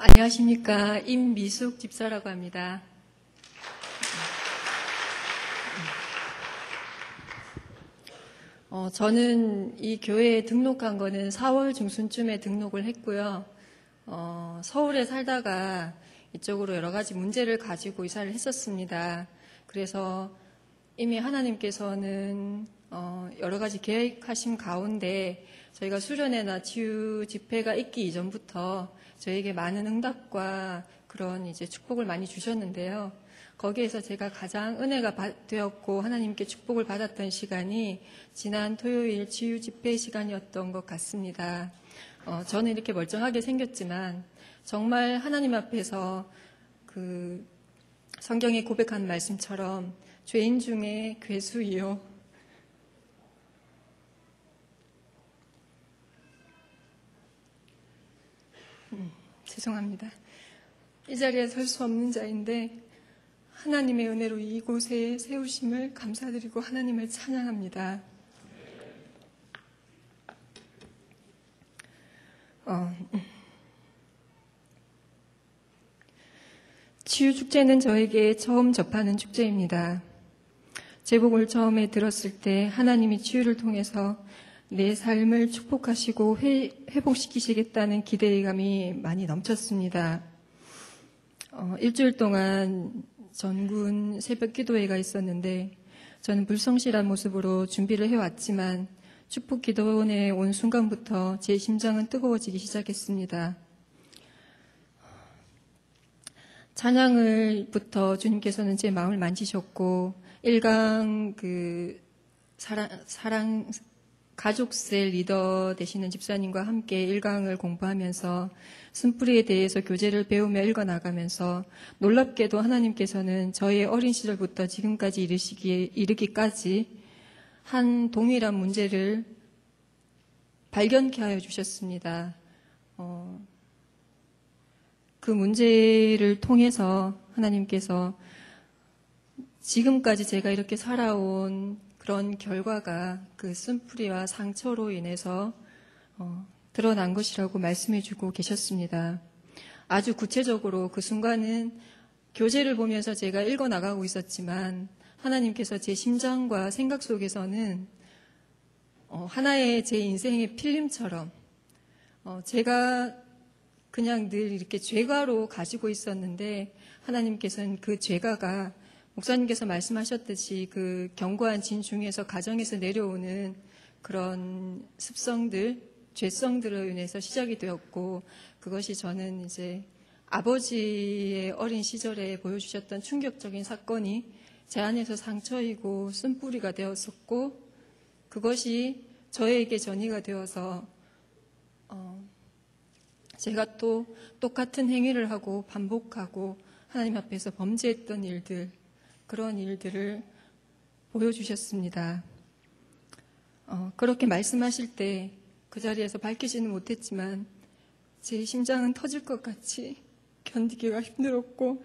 안녕하십니까. 임미숙 집사라고 합니다. 저는 이 교회에 등록한 거는 4월 중순쯤에 등록을 했고요. 서울에 살다가 이쪽으로 여러 가지 문제를 가지고 이사를 했었습니다. 그래서 이미 하나님께서는 여러 가지 계획하신 가운데 저희가 수련회나 치유 집회가 있기 이전부터 저에게 많은 응답과 그런 이제 축복을 많이 주셨는데요. 거기에서 제가 가장 은혜가 되었고 하나님께 축복을 받았던 시간이 지난 토요일 치유 집회 시간이었던 것 같습니다. 저는 이렇게 멀쩡하게 생겼지만 정말 하나님 앞에서 그 성경에 고백한 말씀처럼 죄인 중에 괴수이요. 죄송합니다. 이 자리에 설 수 없는 자인데 하나님의 은혜로 이곳에 세우심을 감사드리고 하나님을 찬양합니다. 치유축제는 저에게 처음 접하는 축제입니다. 제목을 처음에 들었을 때 하나님이 치유를 통해서 내 삶을 축복하시고 회복시키시겠다는 기대감이 많이 넘쳤습니다. 일주일 동안 전군 새벽 기도회가 있었는데 저는 불성실한 모습으로 준비를 해왔지만 축복 기도원에 온 순간부터 제 심장은 뜨거워지기 시작했습니다. 찬양을부터 주님께서는 제 마음을 만지셨고 1강 사랑 가족셀 리더 되시는 집사님과 함께 1강을 공부하면서 쓴뿌리에 대해서 교재를 배우며 읽어나가면서 놀랍게도 하나님께서는 저의 어린 시절부터 지금까지 이르기까지 한 동일한 문제를 발견케 하여 주셨습니다. 그 문제를 통해서 하나님께서 지금까지 제가 이렇게 살아온 그런 결과가 그 쓴뿌리와 상처로 인해서 드러난 것이라고 말씀해주고 계셨습니다. 아주 구체적으로 그 순간은 교재를 보면서 제가 읽어나가고 있었지만 하나님께서 제 심장과 생각 속에서는 하나의 제 인생의 필름처럼 제가 그냥 늘 이렇게 죄가로 가지고 있었는데 하나님께서는 그 죄가가 목사님께서 말씀하셨듯이 그 견고한 진 중에서 가정에서 내려오는 그런 습성들, 죄성들로 인해서 시작이 되었고 그것이 저는 이제 아버지의 어린 시절에 보여주셨던 충격적인 사건이 제 안에서 상처이고 쓴뿌리가 되었었고 그것이 저에게 전이가 되어서 제가 또 똑같은 행위를 하고 반복하고 하나님 앞에서 범죄했던 일들 그런 일들을 보여주셨습니다. 그렇게 말씀하실 때 그 자리에서 밝히지는 못했지만 제 심장은 터질 것 같이 견디기가 힘들었고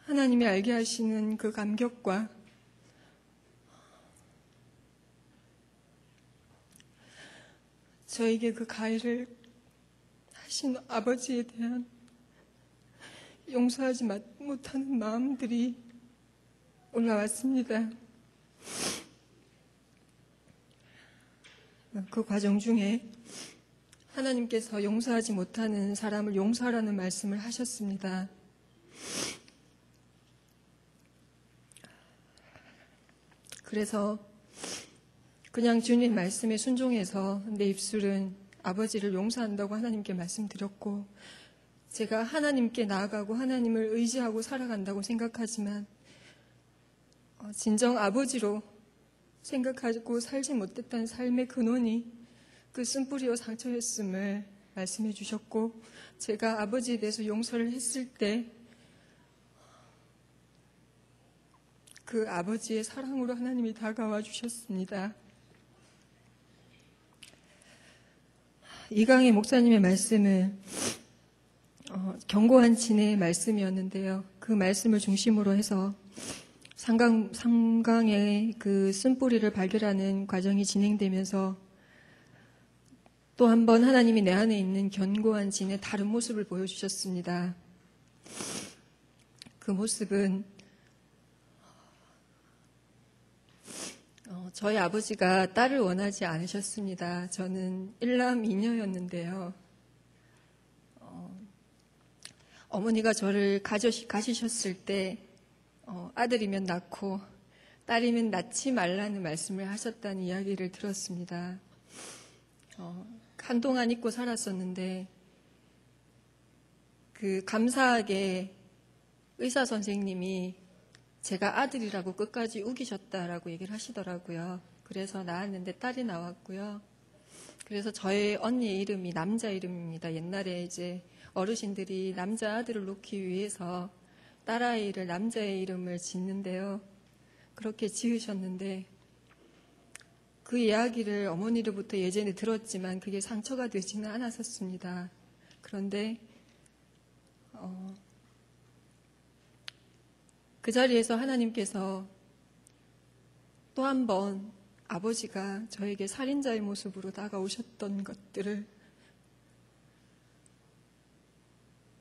하나님이 알게 하시는 그 감격과 저에게 그 가해를 하신 아버지에 대한 용서하지 못하는 마음들이 올라왔습니다. 그 과정 중에 하나님께서 용서하지 못하는 사람을 용서하라는 말씀을 하셨습니다. 그래서 그냥 주님 말씀에 순종해서 내 입술은 아버지를 용서한다고 하나님께 말씀드렸고 제가 하나님께 나아가고 하나님을 의지하고 살아간다고 생각하지만 진정 아버지로 생각하고 살지 못했던 삶의 근원이 그 쓴뿌리와 상처였음을 말씀해 주셨고 제가 아버지에 대해서 용서를 했을 때 그 아버지의 사랑으로 하나님이 다가와 주셨습니다. 이강의 목사님의 말씀은 견고한 진의 말씀이었는데요. 그 말씀을 중심으로 해서 상강의 그 쓴뿌리를 발견하는 과정이 진행되면서 또 한 번 하나님이 내 안에 있는 견고한 진의 다른 모습을 보여주셨습니다. 그 모습은 저희 아버지가 딸을 원하지 않으셨습니다. 저는 일남 이녀였는데요. 어머니가 저를 가지셨을 때 아들이면 낳고 딸이면 낳지 말라는 말씀을 하셨다는 이야기를 들었습니다. 한동안 잊고 살았었는데 감사하게 의사 선생님이 제가 아들이라고 끝까지 우기셨다라고 얘기를 하시더라고요. 그래서 낳았는데 딸이 나왔고요. 그래서 저의 언니의 이름이 남자 이름입니다. 옛날에 이제 어르신들이 남자 아들을 놓기 위해서 딸아이를 남자의 이름을 짓는데요. 그렇게 지으셨는데 그 이야기를 어머니로부터 예전에 들었지만 그게 상처가 되지는 않았었습니다. 그런데 그 자리에서 하나님께서 또 한 번 아버지가 저에게 살인자의 모습으로 다가오셨던 것들을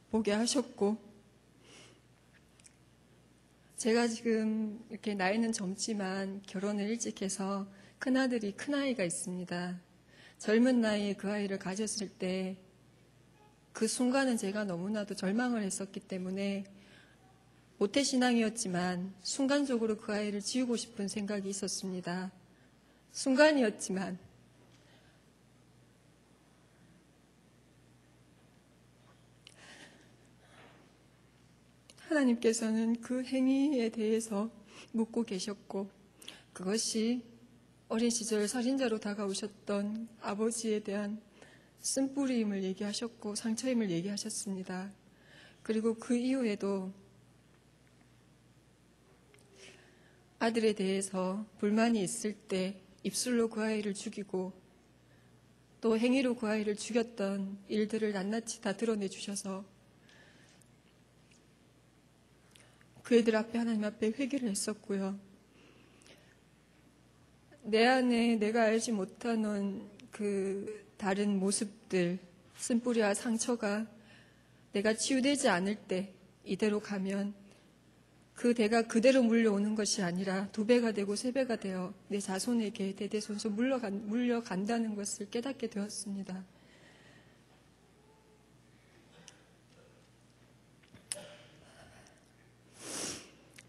보게 하셨고, 제가 지금 이렇게 나이는 젊지만 결혼을 일찍 해서 큰아들이 큰아이가 있습니다. 젊은 나이에 그 아이를 가졌을 때 그 순간은 제가 너무나도 절망을 했었기 때문에 모태신앙이었지만 순간적으로 그 아이를 지우고 싶은 생각이 있었습니다. 순간이었지만 하나님께서는 그 행위에 대해서 묻고 계셨고, 그것이 어린 시절 살인자로 다가오셨던 아버지에 대한 쓴뿌리임을 얘기하셨고 상처임을 얘기하셨습니다. 그리고 그 이후에도 아들에 대해서 불만이 있을 때 입술로 그 아이를 죽이고 또 행위로 그 아이를 죽였던 일들을 낱낱이 다 드러내 주셔서 그 애들 앞에 하나님 앞에 회개를 했었고요. 내 안에 내가 알지 못하는 그 다른 모습들, 쓴뿌리와 상처가 내가 치유되지 않을 때 이대로 가면 그 대가 그대로 물려오는 것이 아니라 2배가 되고 3배가 되어 내 자손에게 대대손손 물려간다는 것을 깨닫게 되었습니다.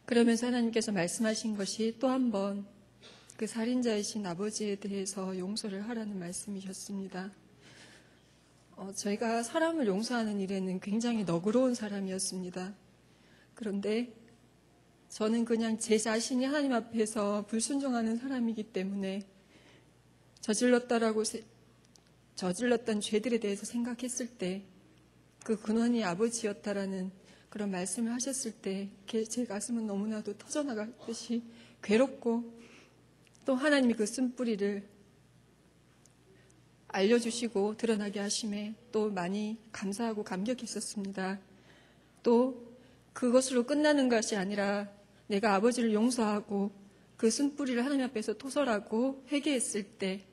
그러면서 하나님께서 말씀하신 것이 또 한 번 그 살인자이신 아버지에 대해서 용서를 하라는 말씀이셨습니다. 저희가 사람을 용서하는 일에는 굉장히 너그러운 사람이었습니다. 그런데 저는 그냥 제 자신이 하나님 앞에서 불순종하는 사람이기 때문에 저질렀던 죄들에 대해서 생각했을 때 그 근원이 아버지였다라는 그런 말씀을 하셨을 때 제 가슴은 너무나도 터져나갔듯이 괴롭고, 또 하나님이 그 쓴뿌리를 알려주시고 드러나게 하심에 또 많이 감사하고 감격했었습니다. 또 그것으로 끝나는 것이 아니라 내가 아버지를 용서하고 그 쓴뿌리를 하나님 앞에서 토설하고 회개했을 때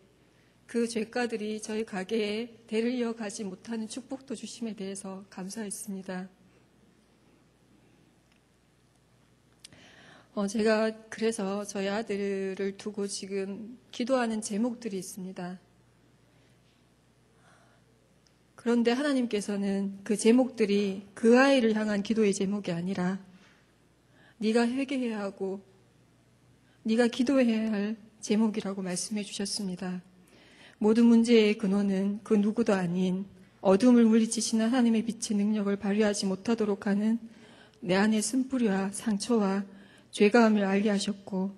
그 죄가들이 저희 가게에 대를 이어가지 못하는 축복도 주심에 대해서 감사했습니다. 제가 그래서 저희 아들을 두고 지금 기도하는 제목들이 있습니다. 그런데 하나님께서는 그 제목들이 그 아이를 향한 기도의 제목이 아니라 네가 회개해야 하고 네가 기도해야 할 제목이라고 말씀해 주셨습니다. 모든 문제의 근원은 그 누구도 아닌 어둠을 물리치시는 하나님의 빛의 능력을 발휘하지 못하도록 하는 내 안의 쓴뿌리와 상처와 죄가함을 알게 하셨고,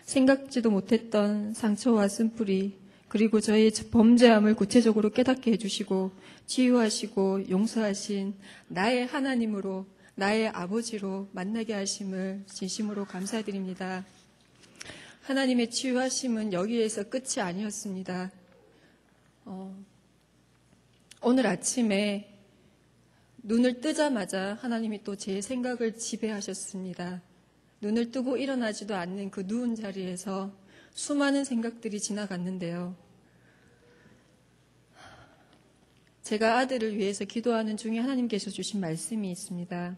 생각지도 못했던 상처와 쓴뿌리 그리고 저의 범죄함을 구체적으로 깨닫게 해주시고 치유하시고 용서하신 나의 하나님으로, 나의 아버지로 만나게 하심을 진심으로 감사드립니다. 하나님의 치유하심은 여기에서 끝이 아니었습니다. 오늘 아침에 눈을 뜨자마자 하나님이 또 제 생각을 지배하셨습니다. 눈을 뜨고 일어나지도 않는 그 누운 자리에서 수많은 생각들이 지나갔는데요. 제가 아들을 위해서 기도하는 중에 하나님께서 주신 말씀이 있습니다.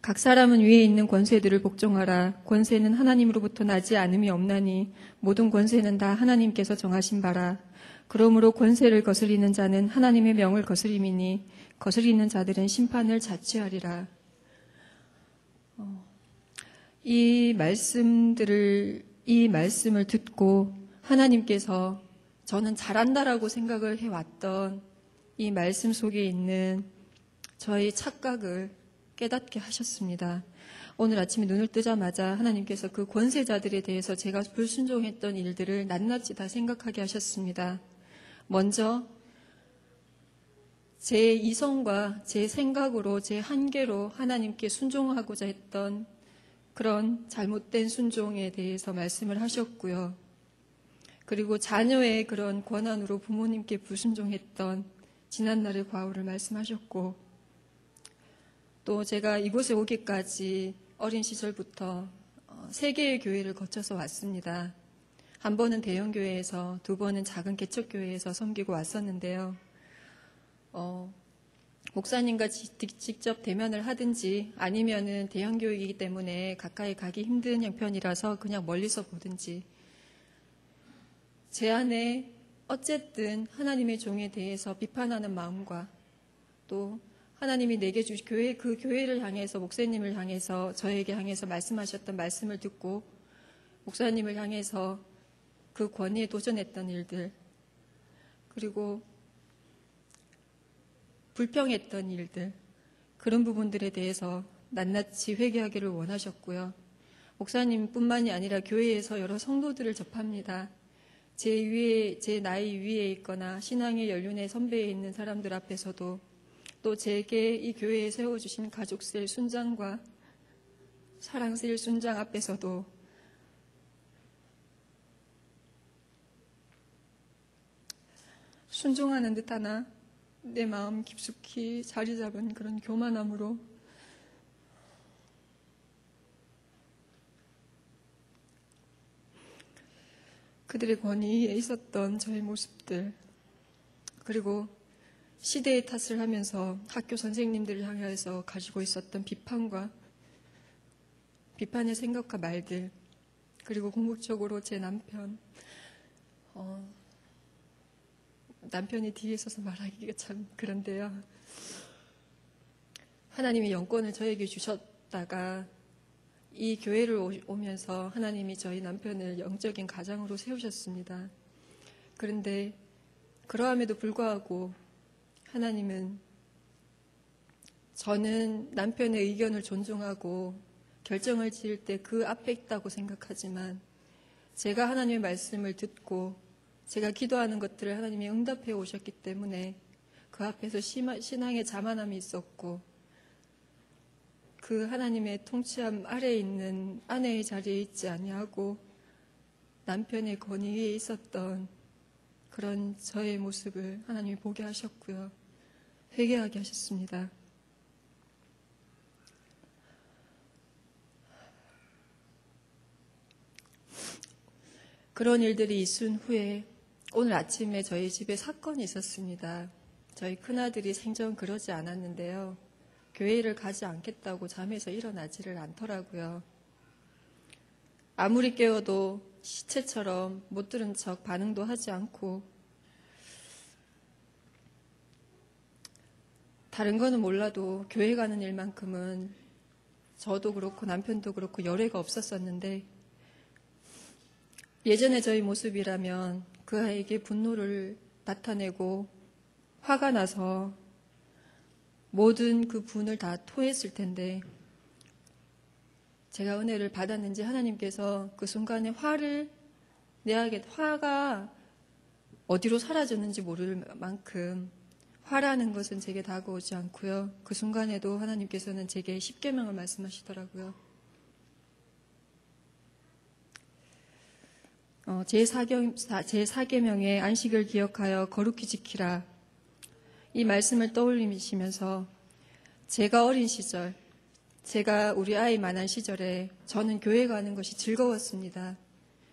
각 사람은 위에 있는 권세들을 복종하라. 권세는 하나님으로부터 나지 않음이 없나니 모든 권세는 다 하나님께서 정하신 바라. 그러므로 권세를 거스리는 자는 하나님의 명을 거스림이니 거스리는 자들은 심판을 자취하리라. 이 말씀을 듣고 하나님께서 저는 잘한다라고 생각을 해왔던 이 말씀 속에 있는 저의 착각을 깨닫게 하셨습니다. 오늘 아침에 눈을 뜨자마자 하나님께서 그 권세자들에 대해서 제가 불순종했던 일들을 낱낱이 다 생각하게 하셨습니다. 먼저 제 이성과 제 생각으로 제 한계로 하나님께 순종하고자 했던 그런 잘못된 순종에 대해서 말씀을 하셨고요. 그리고 자녀의 그런 권한으로 부모님께 불순종했던 지난날의 과오를 말씀하셨고, 또 제가 이곳에 오기까지 어린 시절부터 3개의 교회를 거쳐서 왔습니다. 한 번은 대형 교회에서, 2번은 작은 개척교회에서 섬기고 왔었는데요. 목사님과 직접 대면을 하든지 아니면은 대형 교회이기 때문에 가까이 가기 힘든 형편이라서 그냥 멀리서 보든지 제 안에 어쨌든 하나님의 종에 대해서 비판하는 마음과 또 하나님이 내게 주신 그 교회를 향해서 목사님을 향해서 저에게 향해서 말씀하셨던 말씀을 듣고 목사님을 향해서 그 권위에 도전했던 일들, 그리고 불평했던 일들, 그런 부분들에 대해서 낱낱이 회개하기를 원하셨고요. 목사님뿐만이 아니라 교회에서 여러 성도들을 접합니다. 제 나이 위에 있거나 신앙의 연륜의 선배에 있는 사람들 앞에서도, 또 제게 이 교회에 세워주신 가족셀 순장과 사랑셀 순장 앞에서도 순종하는 듯하나 내 마음 깊숙이 자리 잡은 그런 교만함으로 그들의 권위에 있었던 저의 모습들, 그리고 시대의 탓을 하면서 학교 선생님들을 향해서 가지고 있었던 비판의 생각과 말들, 그리고 궁극적으로 제 남편이 뒤에 있어서 말하기가 참 그런데요. 하나님이 영권을 저에게 주셨다가 이 교회를 오면서 하나님이 저희 남편을 영적인 가장으로 세우셨습니다. 그런데 그러함에도 불구하고 하나님은 저는 남편의 의견을 존중하고 결정을 지을 때 그 앞에 있다고 생각하지만 제가 하나님의 말씀을 듣고 제가 기도하는 것들을 하나님이 응답해 오셨기 때문에 그 앞에서 신앙의 자만함이 있었고 그 하나님의 통치함 아래에 있는 아내의 자리에 있지 아니하고 남편의 권위 위에 있었던 그런 저의 모습을 하나님이 보게 하셨고요. 회개하게 하셨습니다. 그런 일들이 있은 후에 오늘 아침에 저희 집에 사건이 있었습니다. 저희 큰아들이 생전 그러지 않았는데요. 교회를 가지 않겠다고 잠에서 일어나지를 않더라고요. 아무리 깨워도 시체처럼 못 들은 척 반응도 하지 않고 다른 거는 몰라도 교회 가는 일만큼은 저도 그렇고 남편도 그렇고 열애가 없었었는데 예전에 저희 모습이라면 그 아이에게 분노를 나타내고 화가 나서 모든 그 분을 다 토했을 텐데 제가 은혜를 받았는지 하나님께서 그 순간에 화가 어디로 사라졌는지 모를 만큼 화라는 것은 제게 다가오지 않고요. 그 순간에도 하나님께서는 제게 십계명을 말씀하시더라고요. 제4계명의 안식을 기억하여 거룩히 지키라. 이 말씀을 떠올리시면서 제가 어린 시절, 제가 우리 아이 만난 시절에 저는 교회 가는 것이 즐거웠습니다.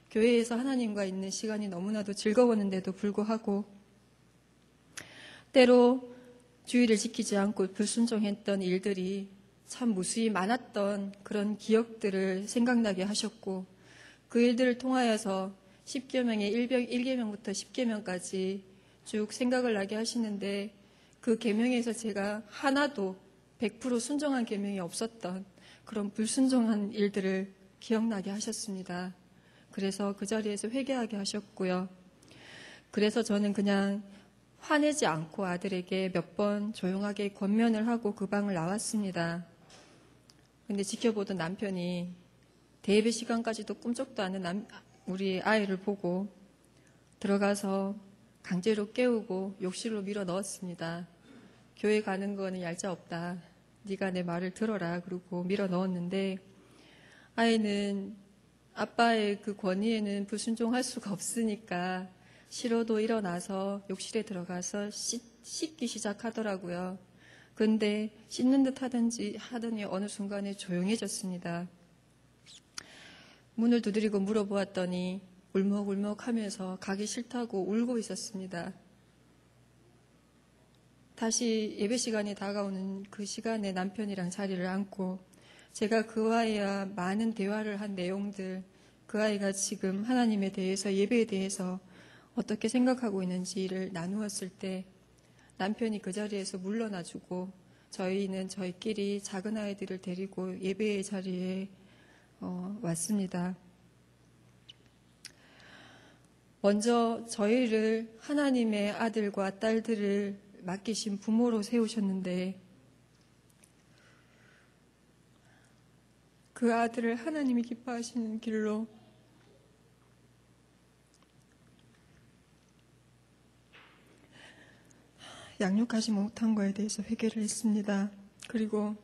교회에서 하나님과 있는 시간이 너무나도 즐거웠는데도 불구하고 때로 주의를 지키지 않고 불순종했던 일들이 참 무수히 많았던 그런 기억들을 생각나게 하셨고, 그 일들을 통하여서 10계명의 1계명부터 10계명까지 쭉 생각을 나게 하시는데, 그 계명에서 제가 하나도 100% 순종한 계명이 없었던 그런 불순종한 일들을 기억나게 하셨습니다. 그래서 그 자리에서 회개하게 하셨고요. 그래서 저는 그냥 화내지 않고 아들에게 몇 번 조용하게 권면을 하고 그 방을 나왔습니다. 근데 지켜보던 남편이 대예배 시간까지도 꿈쩍도 않는 우리 아이를 보고 들어가서 강제로 깨우고 욕실로 밀어 넣었습니다. 교회 가는 거는 얄짤 없다. 네가 내 말을 들어라. 그러고 밀어 넣었는데, 아이는 아빠의 그 권위에는 불순종할 수가 없으니까 싫어도 일어나서 욕실에 들어가서 씻기 시작하더라고요. 근데 씻는 듯 하더니 어느 순간에 조용해졌습니다. 문을 두드리고 물어보았더니 울먹울먹 하면서 가기 싫다고 울고 있었습니다. 다시 예배 시간이 다가오는 그 시간에 남편이랑 자리를 앉고 제가 그 아이와 많은 대화를 한 내용들, 그 아이가 지금 하나님에 대해서, 예배에 대해서 어떻게 생각하고 있는지를 나누었을 때 남편이 그 자리에서 물러나주고 저희는 저희끼리 작은 아이들을 데리고 예배의 자리에 왔습니다. 먼저 저희를 하나님의 아들과 딸들을 맡기신 부모로 세우셨는데, 그 아들을 하나님이 기뻐하시는 길로 양육하지 못한 거에 대해서 회개를 했습니다. 그리고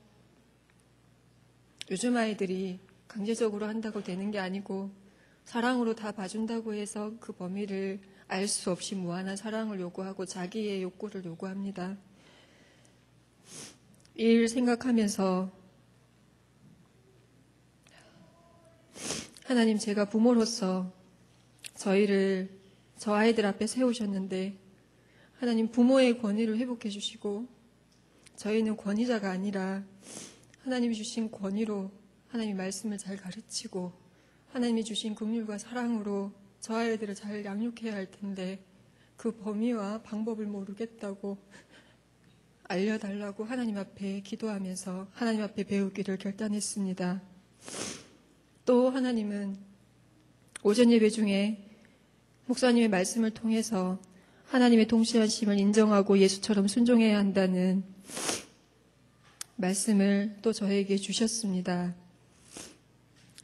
요즘 아이들이 강제적으로 한다고 되는 게 아니고 사랑으로 다 봐준다고 해서 그 범위를 알 수 없이 무한한 사랑을 요구하고 자기의 욕구를 요구합니다. 이 일 생각하면서 하나님, 제가 부모로서 저희를 저 아이들 앞에 세우셨는데 하나님, 부모의 권위를 회복해 주시고 저희는 권위자가 아니라 하나님이 주신 권위로 하나님의 말씀을 잘 가르치고 하나님이 주신 긍휼과 사랑으로 저 아이들을 잘 양육해야 할 텐데 그 범위와 방법을 모르겠다고 알려달라고 하나님 앞에 기도하면서 하나님 앞에 배우기를 결단했습니다. 또 하나님은 오전 예배 중에 목사님의 말씀을 통해서 하나님의 통치하심을 인정하고 예수처럼 순종해야 한다는 말씀을 또 저에게 주셨습니다.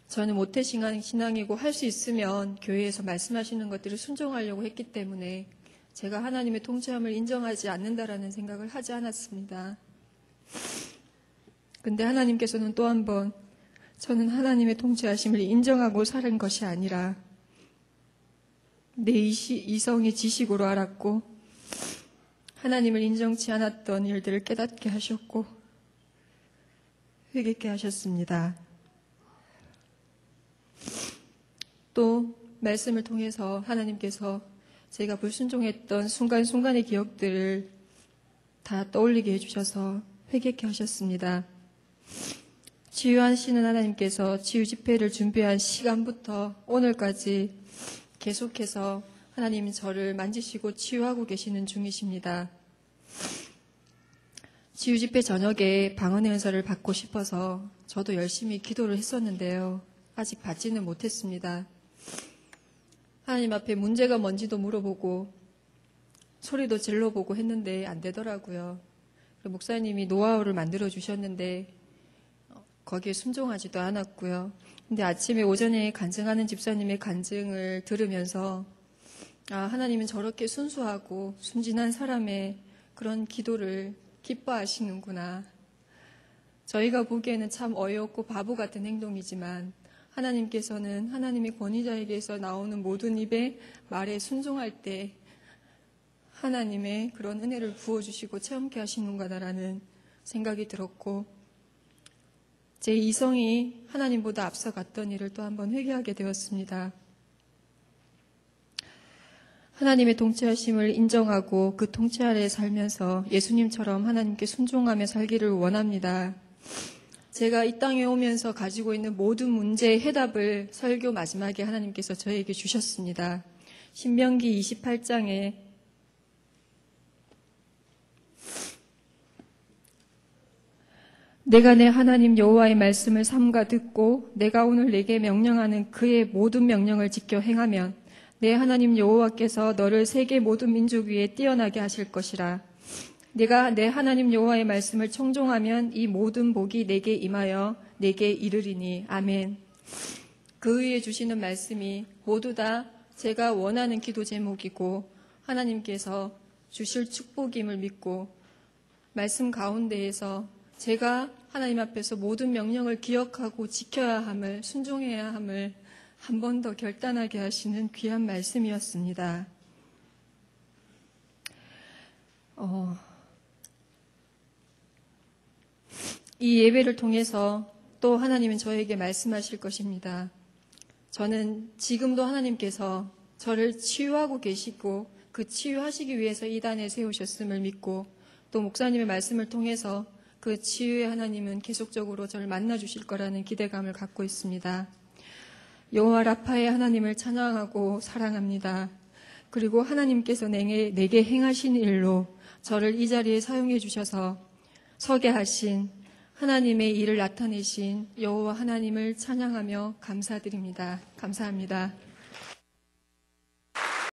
저는 모태신앙이고 할 수 있으면 교회에서 말씀하시는 것들을 순종하려고 했기 때문에 제가 하나님의 통치함을 인정하지 않는다라는 생각을 하지 않았습니다. 근데 하나님께서는 또 한 번 저는 하나님의 통치하심을 인정하고 사는 것이 아니라 내 이성의 지식으로 알았고 하나님을 인정치 않았던 일들을 깨닫게 하셨고 회개케 하셨습니다. 또 말씀을 통해서 하나님께서 제가 불순종했던 순간순간의 기억들을 다 떠올리게 해주셔서 회개케 하셨습니다. 치유하시는 하나님께서 치유 집회를 준비한 시간부터 오늘까지 계속해서 하나님이 저를 만지시고 치유하고 계시는 중이십니다. 치유 집회 저녁에 방언의 은사를 받고 싶어서 저도 열심히 기도를 했었는데요. 아직 받지는 못했습니다. 하나님 앞에 문제가 뭔지도 물어보고 소리도 질러보고 했는데 안 되더라고요. 목사님이 노하우를 만들어 주셨는데 거기에 순종하지도 않았고요. 근데 아침에 오전에 간증하는 집사님의 간증을 들으면서 하나님은 저렇게 순수하고 순진한 사람의 그런 기도를 기뻐하시는구나. 저희가 보기에는 참 어이없고 바보 같은 행동이지만 하나님께서는 하나님의 권위자에게서 나오는 모든 입의 말에 순종할 때 하나님의 그런 은혜를 부어주시고 체험케 하시는구나라는 생각이 들었고 제 이성이 하나님보다 앞서갔던 일을 또 한번 회개하게 되었습니다. 하나님의 통치하심을 인정하고 그 통치 아래에 살면서 예수님처럼 하나님께 순종하며 살기를 원합니다. 제가 이 땅에 오면서 가지고 있는 모든 문제의 해답을 설교 마지막에 하나님께서 저에게 주셨습니다. 신명기 28장에 내가 내 하나님 여호와의 말씀을 삼가 듣고 내가 오늘 내게 명령하는 그의 모든 명령을 지켜 행하면 내 하나님 여호와께서 너를 세계 모든 민족 위에 뛰어나게 하실 것이라. 내가 내 하나님 여호와의 말씀을 청종하면 이 모든 복이 내게 임하여 내게 이르리니. 아멘. 그 위에 주시는 말씀이 모두 다 제가 원하는 기도 제목이고 하나님께서 주실 축복임을 믿고 말씀 가운데에서 제가 하나님 앞에서 모든 명령을 기억하고 지켜야 함을, 순종해야 함을 한 번 더 결단하게 하시는 귀한 말씀이었습니다. 이 예배를 통해서 또 하나님은 저에게 말씀하실 것입니다. 저는 지금도 하나님께서 저를 치유하고 계시고 그 치유하시기 위해서 이 단에 세우셨음을 믿고 또 목사님의 말씀을 통해서 그 치유의 하나님은 계속적으로 저를 만나주실 거라는 기대감을 갖고 있습니다. 여호와 라파의 하나님을 찬양하고 사랑합니다. 그리고 하나님께서 내게 행하신 일로 저를 이 자리에 사용해 주셔서 서게 하신 하나님의 일을 나타내신 여호와 하나님을 찬양하며 감사드립니다. 감사합니다.